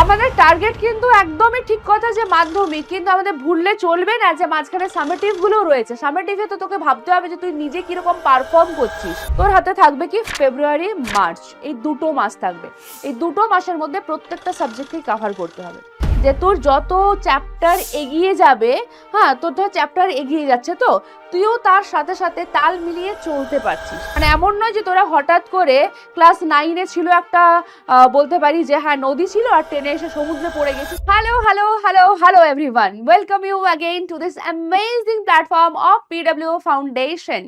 আমাদের টার্গেট কিন্তু একদমই ঠিক কথা যে মাধ্যমিক, কিন্তু আমাদের ভুললে চলবে না যে মাঝখানে সামেটিভ গুলো রয়েছে। সামেটিভে তো তোকে ভাবতে হবে যে তুই নিজে কিরকম পারফর্ম করছিস। তোর হাতে থাকবে কি ফেব্রুয়ারি মার্চ, এই দুটো মাস থাকবে। এই দুটো মাসের মধ্যে প্রত্যেকটা সাবজেক্টই কভার করতে হবে। যে তোর যত চ্যাপ্টার এগিয়ে যাবে, হ্যাঁ তোর ধর চ্যাপ্টার এগিয়ে যাচ্ছে তো তুইও তার সাথে সাথে তাল মিলিয়ে চলতে পারছিস। মানে এমন নয় যে তোরা হঠাৎ করে ক্লাস 9-এ ছিল একটা বলতে পারি যে হ্যাঁ নদী ছিল আর টেনে এসে সমুদ্রে পড়ে গেছি। Hello hello hello hello everyone, welcome you again to this amazing platform of PW foundation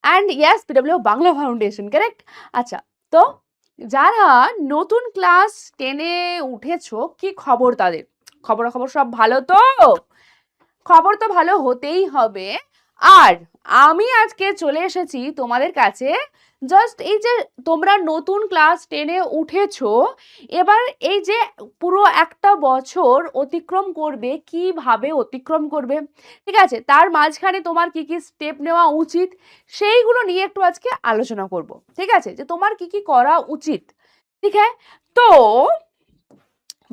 and yes PW Bangla foundation, correct. আচ্ছা, তো যারা নতুন ক্লাস 10-এ উঠেছো, কি খবর তাদের? খবর সব ভালো তো? খবর তো ভালো হতেই হবে। আর আমি আজকে চলে এসেছি তোমাদের কাছে জাস্ট এই যে তোমরা নতুন ক্লাস 10-এ উঠেছো, এবার এই যে পুরো একটা বছর অতিক্রম করবে, কিভাবে অতিক্রম করবে, ঠিক আছে, তার মাঝখানে তোমার কি কি স্টেপ নেওয়া উচিত সেইগুলো নিয়ে একটু আজকে আলোচনা করব। ঠিক আছে, যে তোমার কি কি করা উচিত। ঠিক আছে, তো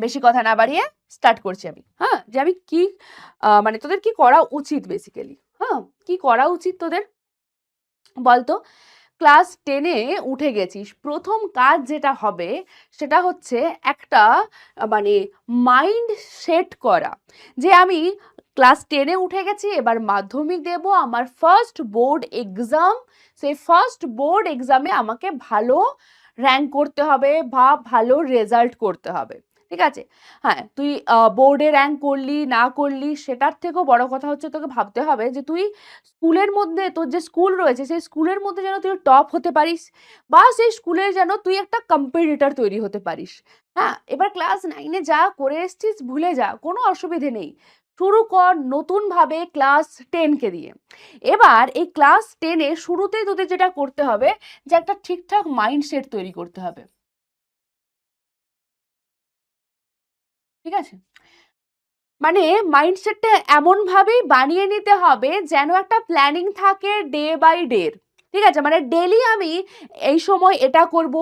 বেশি কথা না বাড়িয়ে স্টার্ট করছি আমি। হ্যাঁ, যে আমি কি মানে তোদের কি করা উচিত বেসিক্যালি। হ্যাঁ, কি করা উচিত তোদের বলতো? ক্লাস 10-এ উঠে গেছিস, প্রথম কাজ যেটা হবে সেটা হচ্ছে একটা মানে মাইন্ড সেট করা যে আমি ক্লাস 10-এ উঠে গেছি, এবার মাধ্যমিক দেব, আমার ফার্স্ট বোর্ড এক্সাম। সেই ফার্স্ট বোর্ড এক্সামে আমাকে ভালো র্যাঙ্ক করতে হবে বা ভালো রেজাল্ট করতে হবে। ঠিক আছে, হ্যাঁ তুই বোর্ডে র্যাঙ্ক করলি না করলি সেটার থেকেও বড় কথা হচ্ছে তোকে ভাবতে হবে যে তুই স্কুলের মধ্যে, তোর যে স্কুল রয়েছে সেই স্কুলের মধ্যে যেন তুই টপ হতে পারিস, বা সেই স্কুলে যেন তুই একটা কম্পিটিটর তৈরি হতে পারিস। হ্যাঁ, এবার ক্লাস 9-এ যা করে এসছিস ভুলে যা, কোনো অসুবিধে নেই। শুরু কর নতুন ভাবে ক্লাস 10-কে দিয়ে। এবার এই ক্লাস 10-এ শুরুতেই তোদের যেটা করতে হবে যে একটা ঠিকঠাক মাইন্ডসেট তৈরি করতে হবে। ঠিক আছে, মানে মাইন্ডসেটটা এমন ভাবেই বানিয়ে নিতে হবে যেন একটা প্ল্যানিং থাকে ডে বাই ডে। ঠিক আছে, মানে ডেলি আমি এই সময় এটা করব,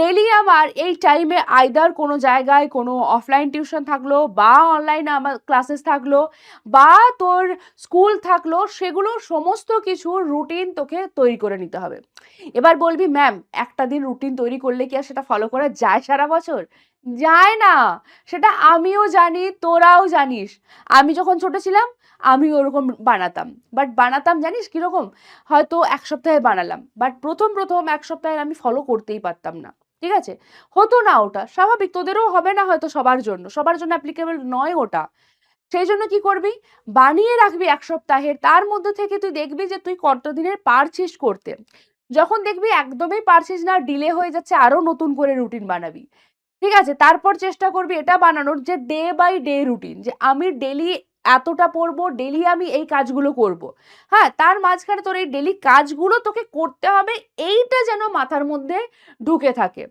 ডেলি আমার এই টাইমে আইদার কোনো জায়গায় কোনো অফলাইন টিউশন থাকলো বা অনলাইনে আমার ক্লাসেস থাকলো বা তোর স্কুল থাকলো, সেগুলো সমস্ত কিছু রুটিন তোকে তৈরি করে নিতে হবে। এবার বলবি ম্যাম একটা দিন রুটিন তৈরি করলে কি আর সেটা ফলো করা যায় সারা বছর? যায় না, সেটা আমিও জানি, তোরাও জানিস। আমি যখন ছোট ছিলাম আমি ওরকম বানাতাম, বাট বানাতাম জানিস কিরকম? হয়তো এক সপ্তাহে বানালাম, বাট প্রথম এক সপ্তাহে আমি ফলো করতেই পারতাম না। ঠিক আছে, হতো না, ওটা স্বাভাবিক, তোদেরও হবে না হয়তো, সবার জন্য অ্যাপ্লিকেবল নয় ওটা। সেই জন্য কি করবি, বানিয়ে রাখবি এক সপ্তাহের, তার মধ্যে থেকে তুই দেখবি যে তুই কত দিনের পারছিস করতে। যখন দেখবি একদমই পারছিস না, ডিলে হয়ে যাচ্ছে, আরো নতুন করে রুটিন বানাবি। ঠিক আছে, তারপর চেষ্টা করবি এটা বানানোর যে ডে বাই ডে রুটিন, যে আমি ডেলি এতটা পড়বো, ডেলি আমি এই কাজগুলো করব। হ্যাঁ, তার মাঝখানে তোর এই ডেলি কাজগুলো তোকে করতে হবে, এইটা যেন মাথার মধ্যে ঢুকে থাকে।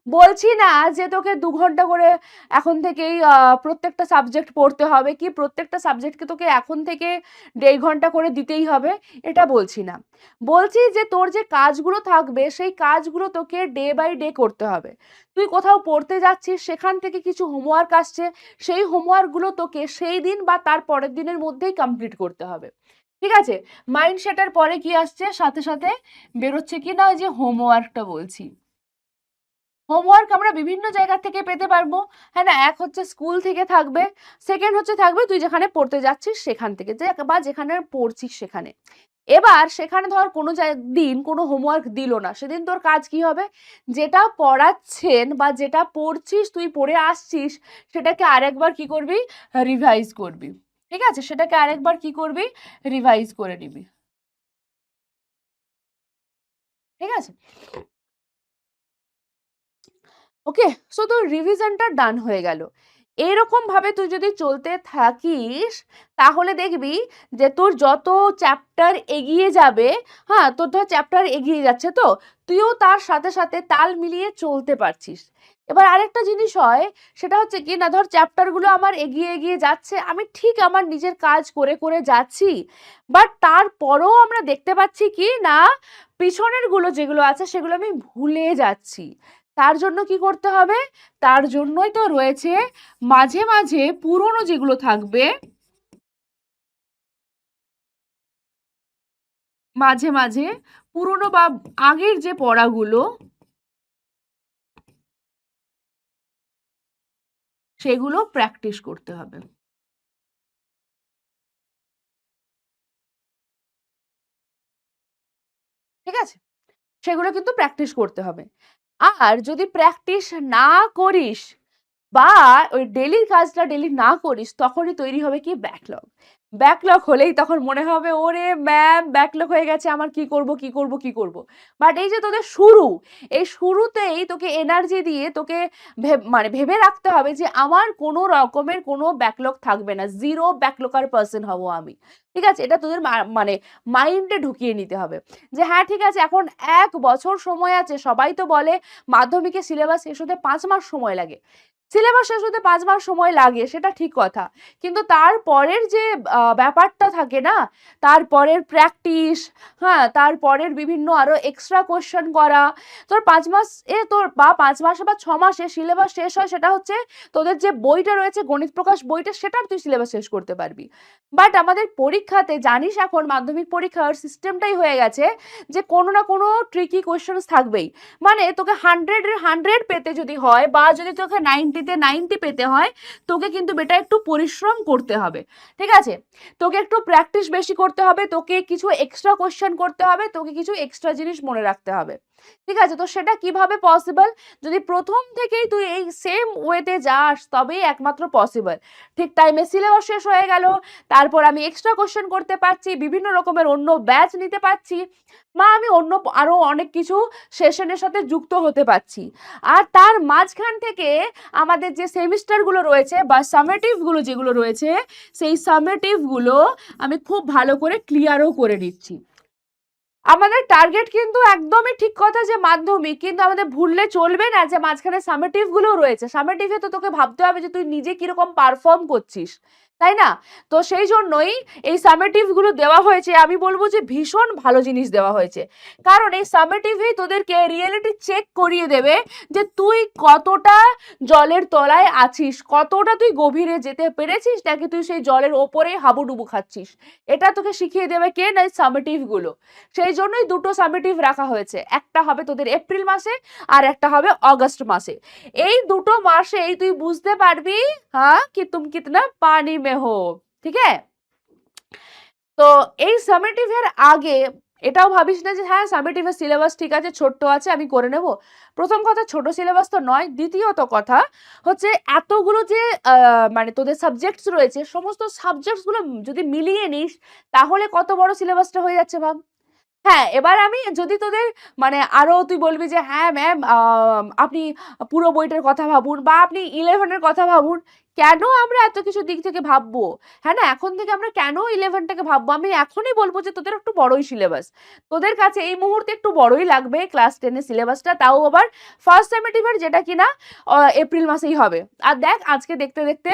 বলছি না যে তোকে 2 ঘন্টা করে এখন থেকেই প্রত্যেকটা সাবজেক্ট পড়তে হবে, কি প্রত্যেকটা সাবজেক্টকে তোকে এখন থেকে 1.5 ঘন্টা করে দিতেই হবে, এটা বলছি না। বলছি যে তোর যে কাজগুলো থাকবে সেই কাজগুলো তোকে ডে বাই ডে করতে হবে। তুই কোথাও পড়তে যাচ্ছিস, সেখান থেকে কিছু হোমওয়ার্ক আসছে, সেই হোমওয়ার্কগুলো তোকে সেই দিন বা তার পরের দিনের মধ্যেই কমপ্লিট করতে হবে। ঠিক আছে, মাইন্ডসেটের পরে কি আসছে সাথে সাথে বেরোচ্ছে কি না, যে হোমওয়ার্কটা বলছি। হোমওয়ার্ক আমরা বিভিন্ন জায়গা থেকে পেতে পারবো। হ্যাঁ না, এক হচ্ছে স্কুল থেকে থাকবে, সেকেন্ড হচ্ছে থাকবে তুই যেখানে পড়তে যাচ্ছিস সেখান থেকে, যে বা যেখানে পড়ছিস সেখানে। এবার সেখানে ধর কোনো দিন কোনো হোমওয়ার্ক দিল না, সেদিন তোর কাজ কি হবে, যেটা পড়াচ্ছেন বা যেটা পড়ছিস তুই পড়ে আসছিস সেটাকে আরেকবার কি করবি, রিভাইজ করবি। ঠিক আছে, সেটাকে আরেকবার কি করবি, রিভাইজ করে নিবি। ঠিক আছে, ওকে, সো তোর রিভিশনটা ডান হয়ে গেল। এইরকম ভাবে তুই যদি চলতে থাকিস তাহলে দেখবি যে তোর যত চ্যাপ্টার এগিয়ে যাবে, হ্যাঁ তোর ধর চ্যাপ্টার এগিয়ে যাচ্ছে তো তুইও তার সাথে সাথে তাল মিলিয়ে চলতে পারছিস। এবার আরেকটা জিনিস হয়, সেটা হচ্ছে কি না, ধর চ্যাপ্টারগুলো আমার এগিয়ে এগিয়ে যাচ্ছে, আমি ঠিক আমার নিজের কাজ করে করে যাচ্ছি, বাট তারপরেও আমরা দেখতে পাচ্ছি কি না, পিছনের গুলো যেগুলো আছে সেগুলো আমি ভুলে যাচ্ছি। তার জন্য কি করতে হবে? তার জন্যই তো রয়েছে মাঝে মাঝে পুরনো যেগুলো থাকবে, মাঝে মাঝে পুরনো বা আগের যে পড়াগুলো সেগুলো প্র্যাকটিস করতে হবে। ঠিক আছে? সেগুলো কিন্তু প্র্যাকটিস করতে হবে। আর যদি প্র্যাকটিস না করিস বা ওই ডেইলির কাজটা ডেইলি না করিস, তখনই তৈরি হবে কি ব্যাকলগ। ব্যাকলগ হলেই তখন মনে হবে ওরে ম্যাম ব্যাকলগ হয়ে গেছে, আমার কি করব কি করব কি করব। বাট এই যে তোদের শুরু, এই শুরুতেই তোকে এনার্জি দিয়ে তোকে মানে ভেবে রাখতে হবে যে আমার কোনো রকমের কোনো ব্যাকলগ থাকবে না, জিরো ব্যাকলগার পার্সন হব আমি। ঠিক আছে, এটা তোদের মানে মাইন্ডে ঢুকিয়ে নিতে হবে যে হ্যাঁ ঠিক আছে, এখন 1 বছর সময় আছে। সবাই তো বলে মাধ্যমিকের সিলেবাস শেষ হতে 5 মাস সময় লাগে। সিলেবাস শেষ হতে 5 মাস সময় লাগে, সেটা ঠিক কথা। কিন্তু তারপরের যে ব্যাপারটা থাকে না, তারপরের প্র্যাকটিস, হ্যাঁ, তারপরের বিভিন্ন আরো এক্সট্রা কোয়েশ্চেন করা। তোর 5 মাস এ তোর বা 5 মাসে বা 6 মাসে সিলেবাস শেষ হয়, সেটা হচ্ছে তোদের যে বইটা রয়েছে গণিত প্রকাশ বইটা, সেটার তুই সিলেবাস শেষ করতে পারবি। বাট আমাদের পরীক্ষাতে জানিস এখন মাধ্যমিক পরীক্ষার সিস্টেমটাই হয়ে গেছে যে কোনো না কোনো ট্রিকি কোয়েশ্চেন থাকবেই। মানে তোকে 100-এর 100 পেতে যদি হয় বা যদি তোকে 90-তে 90 পেতে হয়, তোকে কিন্তু বেটা একটু পরিশ্রম করতে হবে। ঠিক আছে, তোকে একটু প্র্যাকটিস বেশি করতে হবে, তোকে কিছু এক্সট্রা কোয়েশ্চেন করতে হবে, তোকে কিছু এক্সট্রা জিনিস মনে রাখতে হবে। ঠিক আছে, তো সেটা কিভাবে পসিবল? যদি প্রথম থেকেই তুই এই সেম ওয়েতে যাস, তবেই একমাত্র পসিবল। ঠিক টাইমে সিলেবাস শেষ হয়ে গেল, তারপর আমি এক্সট্রা কোয়েশ্চেন করতে পারছি, বিভিন্ন রকমের অন্য ব্যাচ নিতে পারছি, বা আমি অন্য আরো অনেক কিছু সেশনের সাথে যুক্ত হতে পারছি। আর তার মাঝখান থেকে আমাদের যে সেমিস্টারগুলো রয়েছে বা সামেটিভগুলো যেগুলো রয়েছে, সেই সামেটিভগুলো আমি খুব ভালো করে ক্লিয়ারও করে দিচ্ছি। আমাদের টার্গেট কিন্তু একদমই ঠিক কথা যে মাধ্যমিক, কিন্তু আমাদের ভুললে চলবে না যে মাঝখানে সামেটিভ গুলো রয়েছে। সামেটিভে তো তোকে ভাবতে হবে যে তুই নিজে কিরকম পারফর্ম করছিস, তাই না? তো সেই জন্যই এই সামেটিভ গুলো দেওয়া হয়েছে। আমি বলবো যে ভীষণ ভালো জিনিস দেওয়া হয়েছে, কারণ এই সামেটিভেই তোদেরকে রিয়েলিটি চেক করিয়ে দেবে যে তুই কতটা জলের তলায় আছিস, কতটা তুই গভীরে যেতে পেরেছিস, নাকি তুই সেই জলের ওপরে হাবুডুবু খাচ্ছিস। এটা তোকে শিখিয়ে দেবে কে না, সামেটিভ গুলো। সেই জন্যই দুটো সামেটিভ রাখা হয়েছে, একটা হবে তোদের এপ্রিল মাসে আর একটা হবে অগস্ট মাসে। এই দুটো মাসেই তুই বুঝতে পারবি হ্যাঁ কি তুম কিতনা পানি মে হো। ঠিক আছে, তো এই সামেটিভের আগে এটাও ভাবিস না যে হ্যাঁ সামেটিভের সিলেবাস ঠিক আছে, ছোট্ট আছে, আমি করে নেব। প্রথম কথা, ছোট সিলেবাস তো নয়। দ্বিতীয়ত কথা হচ্ছে এতগুলো যে মানে তোদের সাবজেক্টস রয়েছে, সমস্ত সাবজেক্টস গুলো যদি মিলিয়ে নিস, তাহলে কত বড় সিলেবাসটা হয়ে যাচ্ছে ভাব। হ্যাঁ, এবার আমি যদি তোদের মানে আরো তুই বলবি যে হ্যাঁ ম্যাম আপনি পুরো বইটার কথা ভাবুন বা আপনি 11 এর কথা ভাবুন। কেন আমরা এত কিছু দিক থেকে ভাববো? হ্যাঁ না, এখন থেকে আমরা কেন 11টাকে ভাববো? আমি এখনই বলবো যে তোদের একটু বড়ই সিলেবাস। তোদের কাছে এই মুহূর্তে একটু বড়ই লাগবে ক্লাস 10 এর সিলেবাসটা, তাও আবার ফার্স্ট সেমেস্টার যেটা কিনা এপ্রিল মাসেই হবে। আর দেখ আজকে দেখতে দেখতে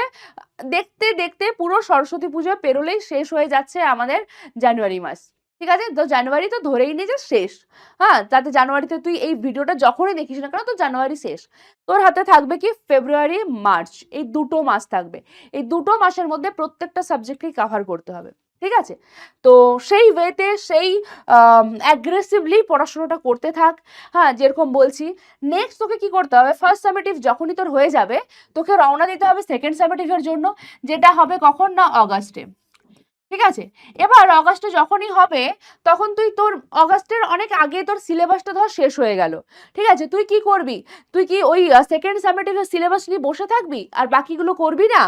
দেখতে দেখতে পুরো সরস্বতী পুজো পেরোলেই শেষ হয়ে যাচ্ছে আমাদের জানুয়ারি মাস। ঠিক আছে, তো জানুয়ারি তো ধরেই নে যে শেষ। হ্যাঁ, তাতে জানুয়ারিতে তুই এই ভিডিওটা যখনই দেখিস না কেন, তো জানুয়ারি শেষ। তোর হাতে থাকবে কি ফেব্রুয়ারি মার্চ, এই দুটো মাস থাকবে। এই দুটো মাসের মধ্যে প্রত্যেকটা সাবজেক্টকেই কভার করতে হবে। ঠিক আছে, তো সেই ওয়েতে সেই অ্যাগ্রেসিভলি পড়াশোনাটা করতে থাক। হ্যাঁ, যেরকম বলছি, নেক্সট তোকে কি করতে হবে, ফার্স্ট সামেটিভ যখনই তোর হয়ে যাবে, তোকে রওনা দিতে হবে সেকেন্ড সামেটিভের জন্য, যেটা হবে কখন না, অগাস্টে। ঠিক আছে, এবার অগাস্টে যখনই হবে, তখন তুই তোর অগাস্টের অনেক আগে তোর সিলেবাসটা ধর শেষ হয়ে গেল। ঠিক আছে, তুই কি করবি? তুই কি ওই সেকেন্ড সামেটিভের সিলেবাস নিয়ে বসে থাকবি আর বাকিগুলো করবি না?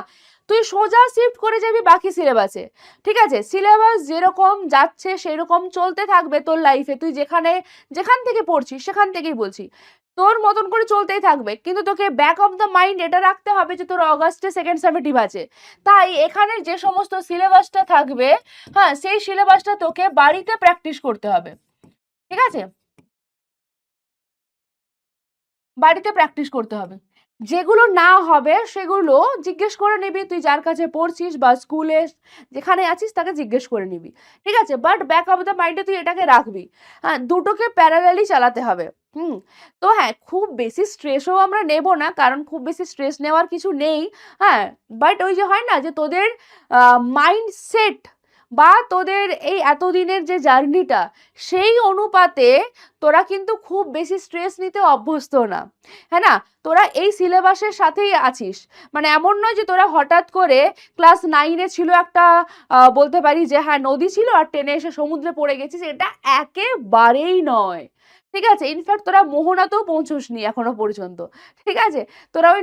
তুই সোজা শিফট করে যাবি বাকি সিলেবাসে। ঠিক আছে, সিলেবাস যেরকম যাচ্ছে সেরকম চলতে থাকবে তোর লাইফে। তুই যেখান থেকে পড়ছিস সেখান থেকেই বলছি, তোর মতন করে চলতেই থাকবে। কিন্তু তোকে ব্যাক অফ দ্য মাইন্ড এটা রাখতে হবে যে তোর অগাস্টে সেকেন্ড সামেটিভ আছে। তাই এখানে যে সমস্ত সিলেবাসটা থাকবে, হ্যাঁ, সেই সিলেবাসটা তোকে বাড়িতে প্র্যাকটিস করতে হবে। ঠিক আছে, বাড়িতে প্র্যাকটিস করতে হবে। যেগুলো না হবে সেগুলো জিজ্ঞেস করে নিবি, তুই যার কাছে পড়ছিস বা স্কুলে যেখানে আছিস তাকে জিজ্ঞেস করে নিবি, ঠিক আছে? বাট ব্যাক অফ দ্য মাইন্ডে তুই এটাকে রাখবি, হ্যাঁ, দুটোকে প্যারালালি চালাতে হবে। তো হ্যাঁ, খুব বেশি স্ট্রেসও আমরা নেব না, কারণ খুব বেশি স্ট্রেস নেওয়ার কিছু নেই। হ্যাঁ, বাট ওই যে হয় না যে তোদের মাইন্ডসেট বা তোদের এই এতদিনের যে জার্নিটা, সেই অনুপাতে তোরা কিন্তু খুব বেশি স্ট্রেস নিতে অভ্যস্ত না, হ্যাঁ না? তোরা এই সিলেবাসের সাথেই আছিস, মানে এমন নয় যে তোরা হঠাৎ করে ক্লাস 9-এ ছিল একটা বলতে পারি যে হ্যাঁ নদী ছিল আর 10-এ এসে সমুদ্রে পড়ে গেছিস, এটা একেবারেই নয়, ঠিক আছে? ইনফ্যাক্ট তোরা মোহনাতেও পৌঁছোসনি এখনো পর্যন্ত, ঠিক আছে? তোরা ওই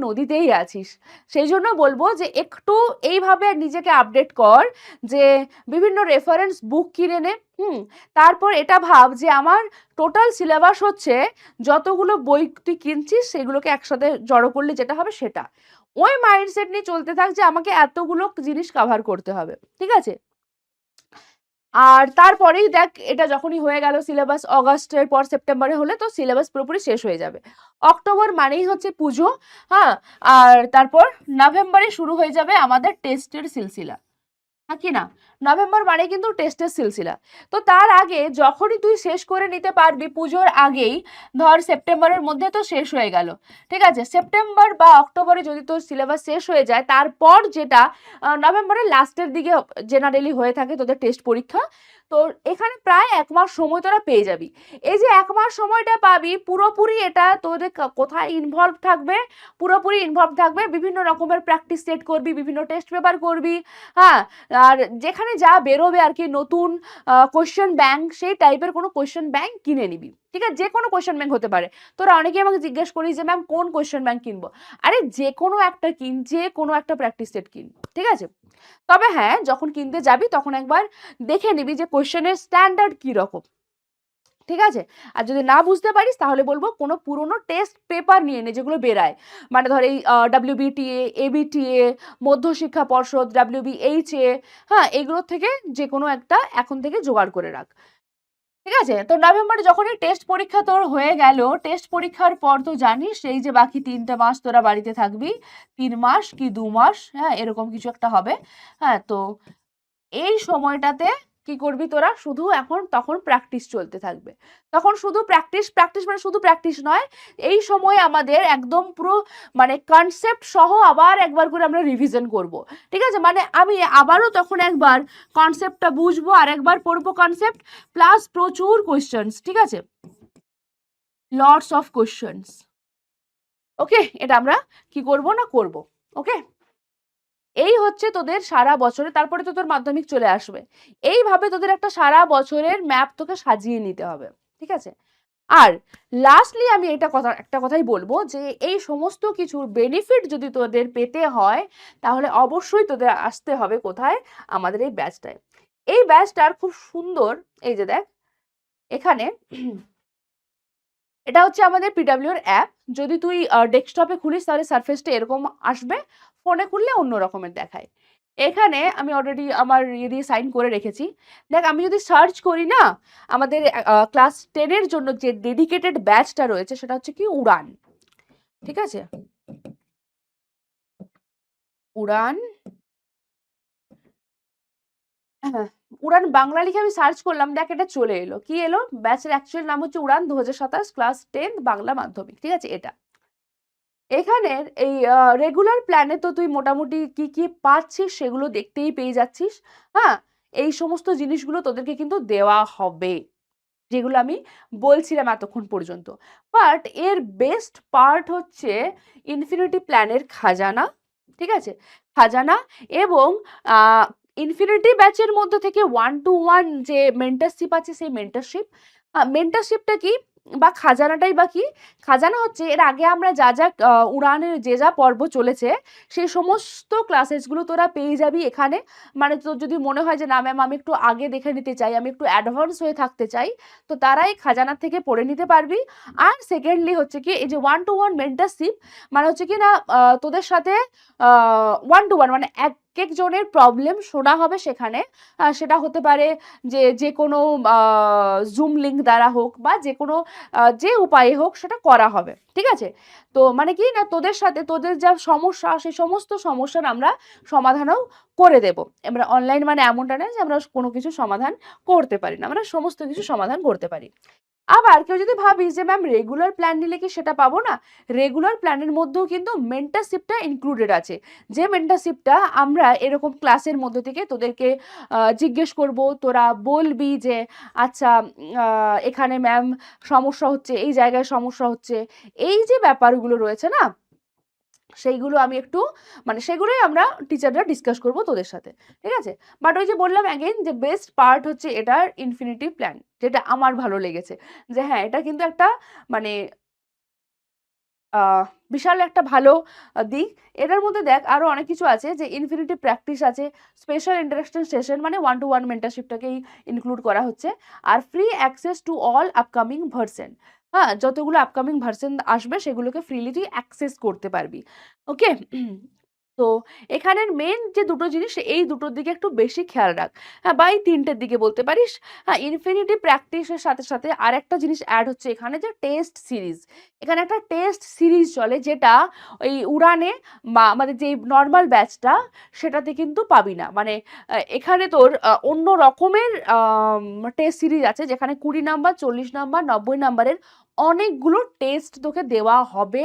নদীতেই আছিস। সেই জন্য বলবো যে একটু এইভাবে নিজেকে আপডেট কর, যে বিভিন্ন রেফারেন্স বুক কিনে নে। তারপর এটা ভাব যে আমার টোটাল সিলেবাস হচ্ছে যতগুলো বই তুই কিনছিস সেগুলোকে একসাথে জড়ো করলে যেটা হবে সেটা। ওই মাইন্ডসেট নিয়ে চলতে থাক যে আমাকে এতগুলো জিনিস কভার করতে হবে, ঠিক আছে? আর তারপরেই দেখ, এটা যখনই হয়ে গেল সিলেবাস, অগাস্টের পর সেপ্টেম্বরে হলে তো সিলেবাস পুরোপুরি শেষ হয়ে যাবে। অক্টোবর মানেই হচ্ছে পুজো, হ্যাঁ, আর তারপর নভেম্বরে শুরু হয়ে যাবে আমাদের টেস্টের সিলসিলা, কি না? নভেম্বর মানে কিন্তু টেস্টের সিলসিলা। তো তার আগে যখনই তুই শেষ করে নিতে পারবি পুজোর আগেই, ধর সেপ্টেম্বরের মধ্যে তো শেষ হয়ে গেল, ঠিক আছে? সেপ্টেম্বর বা অক্টোবরে যদি তোর সিলেবাস শেষ হয়ে যায়, তারপর যেটা নভেম্বরের লাস্টের দিকে জেনারেলি হয়ে থাকে তোদের টেস্ট পরীক্ষা, তো এখানে প্রায় 1 মাস সময় তোরা পেয়ে যাবি। এই যে 1 মাস সময়টা পাবি, পুরোপুরি এটা তোদের কোথায় ইনভলভ থাকবে? পুরোপুরি ইনভলভ থাকবে বিভিন্ন রকমের প্র্যাকটিস সেট করবি, বিভিন্ন টেস্ট পেপার করবি, হ্যাঁ, আর যেখানে যা বেরোবে আর কি নতুন কোয়েশ্চেন ব্যাংক, সেই টাইপের কোনো কোয়েশ্চেন ব্যাংক কিনে নিবি, ঠিক আছে? যে কোনো কোয়েশ্চেন ব্যাংক হতে পারে। তোরা অনেকেই আমাকে জিজ্ঞেস করিস যে ম্যাম কোন কোয়েশ্চেন ব্যাংক কিনবো? আরে যে কোনো একটা কিন, যে কোনো একটা প্র্যাকটিস সেট কিন, ঠিক আছে? তবে হ্যাঁ, যখন কিনতে যাবি তখন একবার দেখে নিবি যে কোয়েশ্চেনের স্ট্যান্ডার্ড কি রকম, ঠিক আছে? আর যদি না বুঝতে পারিস তাহলে বলবো কোনো পুরোনো টেস্ট পেপার নিয়ে নে যেগুলো বেরায়, মানে ধর এই WBTA, ABTA, মধ্যশিক্ষা পর্ষদ, WBHA, হ্যাঁ, এগুলোর থেকে যে কোনো একটা এখন থেকে জোগাড় করে রাখ, ঠিক আছে? তো নভেম্বরে যখন এই টেস্ট পরীক্ষা তোর হয়ে গেল, টেস্ট পরীক্ষার পর তো জানিস এই যে বাকি 3টে মাস তোরা বাড়িতে থাকবি, 3 মাস কি 2 মাস, হ্যাঁ, এরকম কিছু একটা হবে। হ্যাঁ, তো এই সময়টাতে কি করবি তোরা? শুধু এখন তখন প্র্যাকটিস চলতে থাকবে, তখন শুধু প্র্যাকটিস প্র্যাকটিস, মানে শুধু প্র্যাকটিস নয়, এই সময় আমাদের একদম পুরো মানে কনসেপ্ট সহ আবার একবার করে আমরা রিভিশন করব, ঠিক আছে? মানে আমি আবারও তখন একবার কনসেপ্টটা বুঝবো আর একবার পড়বো কনসেপ্ট, প্লাস প্রচুর কোয়েশ্চেন্স, ঠিক আছে? লটস অফ কোয়েশ্চেন্স, ওকে? এটা আমরা কি করব না করব, ওকে? এই হচ্ছে তোদের সারা বছরে, তারপরে তো তোর মাধ্যমিক চলে আসবে। এইভাবে তোদের একটা সারা বছরের ম্যাপ তোকে সাজিয়ে নিতে হবে, ঠিক আছে? আর লাস্টলি আমি একটা কথাই বলবো যে এই সমস্ত কিছুর বেনিফিট যদি তোদের পেতে হয়, তাহলে অবশ্যই তোদের আসতে হবে কোথায়? আমাদের এই ব্যাচটায়। এই ব্যাচটার খুব সুন্দর, এই যে দেখ এখানে, এটা হচ্ছে আমাদের পিডব্লিউর অ্যাপ। যদি তুই ডেস্কটপে খুলিস তাহলে সারফেসটা এরকম আসবে, ফোনে খুললে অন্য রকমের দেখায়। এখানে আমি অলরেডি আমার ইয়ে দিয়ে সাইন করে রেখেছি। দেখ, আমি যদি সার্চ করি না, আমাদের ক্লাস 10-এর জন্য যে ডেডিকেটেড ব্যাচটা রয়েছে সেটা হচ্ছে কি উড়ান, ঠিক আছে? উড়ান, হ্যাঁ, উড়ান বাংলা লিখে আমি সার্চ করলাম, দেখ এটা চলে এলো। কি এলো? ব্যাচের অ্যাকচুয়াল নাম হচ্ছে উড়ান 2027 ক্লাস 10 বাংলা মাধ্যমিক, ঠিক আছে? এটা এখানের এই রেগুলার প্ল্যানে তো তুই মোটামুটি কি কি পাচ্ছিস সেগুলো দেখতেই পেয়ে যাচ্ছিস, হ্যাঁ? এই সমস্ত জিনিসগুলো তোদেরকে কিন্তু দেওয়া হবে, যেগুলো আমি বলছিলাম এতক্ষণ পর্যন্ত। বাট এর বেস্ট পার্ট হচ্ছে ইনফিনিটি প্ল্যানের খাজানা, ঠিক আছে? খাজানা এবং ইনফিনিটি ব্যাচের মধ্যে থেকে 1-to-1 যে মেন্টারশিপ আছে, সেই মেন্টারশিপটা কি বা খাজানাটাই বা কি? খাজানা হচ্ছে এর আগে আমরা যা যা উড়ানের যে যা পর্ব চলেছে সেই সমস্ত ক্লাসেসগুলো তোরা পেয়ে যাবি এখানে। মানে তোর যদি মনে হয় যে না ম্যাম আমি একটু আগে দেখে নিতে চাই, আমি একটু অ্যাডভান্স হয়ে থাকতে চাই, তো তারা এই খাজানা থেকে পড়ে নিতে পারবি। আর সেকেন্ডলি হচ্ছে কি এই যে 1-to-1 মেন্টারশিপ, মানে হচ্ছে কি না তোদের সাথে 1-to-1 মানে এক জনের প্রবলেম শোনা হবে সেখানে। সেটা হতে পারে যে কোনো জুম লিঙ্ক দ্বারা হোক বা যে কোনো যে উপায়ে হোক সেটা করা হবে, ঠিক আছে? তো মানে কি না, তোদের সাথে তোদের যা সমস্যা সেই সমস্ত সমস্যার আমরা সমাধানও করে দেব। আমরা অনলাইন মানে এমনটা না যে আমরা কোনো কিছু সমাধান করতে পারি না, আমরা সমস্ত কিছু সমাধান করতে পারি। আবার কেউ যদি ভাবিস যে ম্যাম রেগুলার প্ল্যান নিলে কি সেটা পাবো না, রেগুলার প্ল্যানের মধ্যেও কিন্তু মেন্টারশিপটা ইনক্লুডেড আছে। যে মেন্টারশিপটা আমরা এরকম ক্লাসের মধ্যে থেকে তোদেরকে জিজ্ঞেস করব, তোরা বলবি যে আচ্ছা এখানে ম্যাম সমস্যা হচ্ছে, এই জায়গায় সমস্যা হচ্ছে, এই যে ব্যাপারগুলো রয়েছে না, সেইগুলো আমি একটু মানে সেগুলোই আমরা টিচাররা ডিসকাস করব তোদের সাথে, ঠিক আছে? বাট ওই যে বললাম অ্যাগেন যে বেস্ট পার্ট হচ্ছে এটার ইনফিনিটি প্ল্যান, যেটা আমার ভালো লেগেছে, যে হ্যাঁ এটা কিন্তু একটা মানে আহ বিশাল একটা ভালো দিক। এটার মধ্যে দেখ আরো অনেক কিছু আছে, যে ইনফিনিটি প্র্যাকটিস আছে, স্পেশাল ইন্টারাকশন সেশন মানে 1-to-1 মেন্টরশিপটাকেই ইনক্লুড করা হচ্ছে, আর free access to all upcoming version. হ্যাঁ, যতগুলো আপকামিং ভার্সন আসবে সেগুলোকে ফ্রিলি তুই অ্যাক্সেস করতে পারবি। ওকে, তো এখানের মেন যে দুটো জিনিস এই দুটোর দিকে একটু বেশি খেয়াল রাখ। হ্যাঁ, বা এই তিনটের দিকে বলতে পারিস। হ্যাঁ, ইনফিনিটি প্র্যাকটিসের সাথে সাথে আর একটা জিনিস অ্যাড হচ্ছে এখানে, যে টেস্ট সিরিজ। এখানে একটা টেস্ট সিরিজ চলে, যেটা ওই উড়ানে বা আমাদের যে নর্মাল ব্যাচটা সেটাতে কিন্তু পাবি না। মানে এখানে তোর অন্য রকমের টেস্ট সিরিজ আছে, যেখানে 20 নাম্বার, 40 নাম্বার, 90 নাম্বারের অনেকগুলো টেস্ট তোকে দেওয়া হবে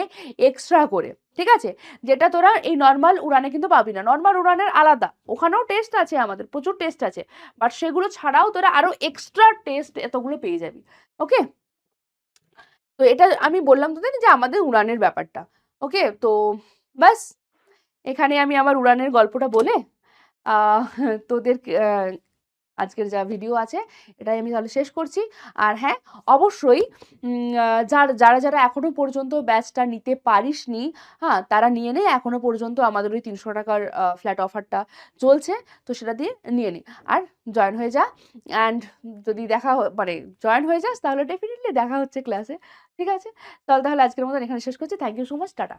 এক্সট্রা করে, ঠিক আছে? যেটা তোরা এই নর্মাল উড়ানে কিন্তু পাবি না। নর্মাল উড়ানের আলাদা, ওখানেও টেস্ট আছে, আমাদের প্রচুর টেস্ট আছে, বাট সেগুলো ছাড়াও তোরা আরো এক্সট্রা টেস্ট এতগুলো পেয়ে যাবি। ওকে, তো এটা আমি বললাম তোদের যে আমাদের উড়ানের ব্যাপারটা। ওকে, তো বাস এখানে আমি আমার উড়ানের গল্পটা বলে আহ তোদের আজকের যা ভিডিও আছে এটাই আমি তাহলে শেষ করছি। আর হ্যাঁ, অবশ্যই যারা যারা এখনো পর্যন্ত ব্যাচটা নিতে পারিসনি, হ্যাঁ তারা নিয়ে নে। এখনো পর্যন্ত আমাদের ওই 300 টাকার ফ্ল্যাট অফারটা চলছে, তো সেটা দিয়ে নিয়ে নি আর জয়েন হয়ে যা। অ্যান্ড যদি মানে জয়েন হয়ে যাস তাহলে ডেফিনেটলি দেখা হচ্ছে ক্লাসে, ঠিক আছে? তাহলে আজকের মতন এখানে শেষ করছি। Thank you so much, tata.